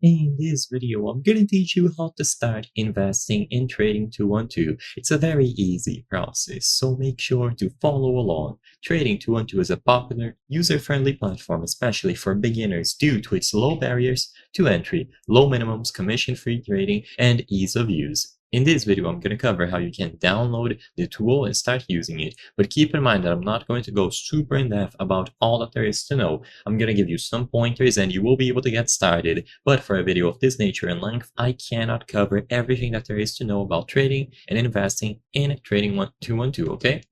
In this video, I'm going to teach you how to start investing in Trading 212. It's a very easy process, so make sure to follow along. Trading 212 is a popular, user-friendly platform, especially for beginners due to its low barriers to entry, low minimums, commission-free trading, and ease of use. In this video, I'm going to cover how you can download the tool and start using it, but keep in mind that I'm not going to go super in-depth about all that there is to know. I'm going to give you some pointers and you will be able to get started, but for a video of this nature and length, I cannot cover everything that there is to know about trading and investing in Trading 212, okay?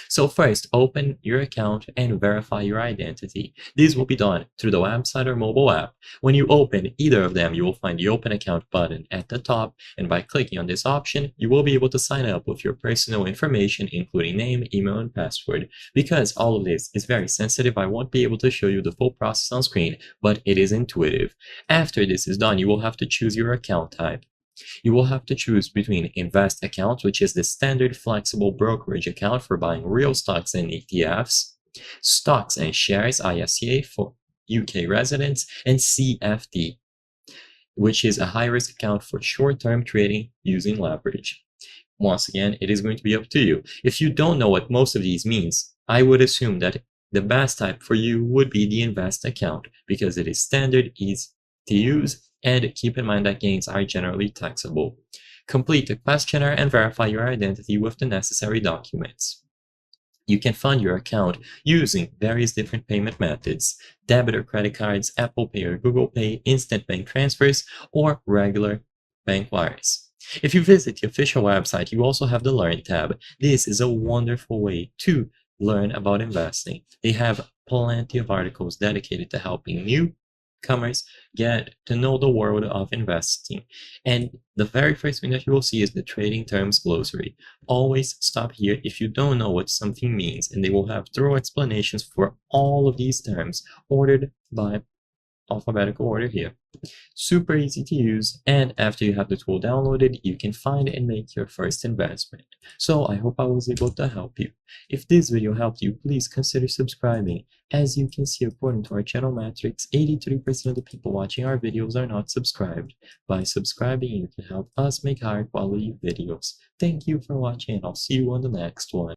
So first, open your account and verify your identity. This will be done through the website or mobile app. When you open either of them, you will find the Open Account button at the top, and by clicking on this option, you will be able to sign up with your personal information, including name, email, and password. Because all of this is very sensitive, I won't be able to show you the full process on screen, but it is intuitive. After this is done, you will have to choose your account type. You will have to choose between Invest Account, which is the standard flexible brokerage account for buying real stocks and ETFs, Stocks and Shares ISCA for UK residents, and CFD, which is a high-risk account for short-term trading using leverage. Once again, it is going to be up to you. If you don't know what most of these means, I would assume that the best type for you would be the Invest Account because it is standard, easy to use, and keep in mind that gains are generally taxable. Complete the questionnaire and verify your identity with the necessary documents. You can fund your account using various different payment methods: debit or credit cards, Apple Pay or Google Pay, instant bank transfers, or regular bank wires. If you visit the official website, you also have the Learn tab. This is a wonderful way to learn about investing. They have plenty of articles dedicated to helping newcomers get to know the world of investing. And the very first thing that you will see is the trading terms glossary. Always stop here if you don't know what something means, and they will have thorough explanations for all of these terms ordered by alphabetical order here. Super easy to use, and after you have the tool downloaded, you can find and make your first investment. So I hope I was able to help you. If this video helped you, please consider subscribing. As you can see, according to our channel metrics, 83% of the people watching our videos are not subscribed. By subscribing, you can help us make higher quality videos. Thank you for watching, and I'll see you on the next one.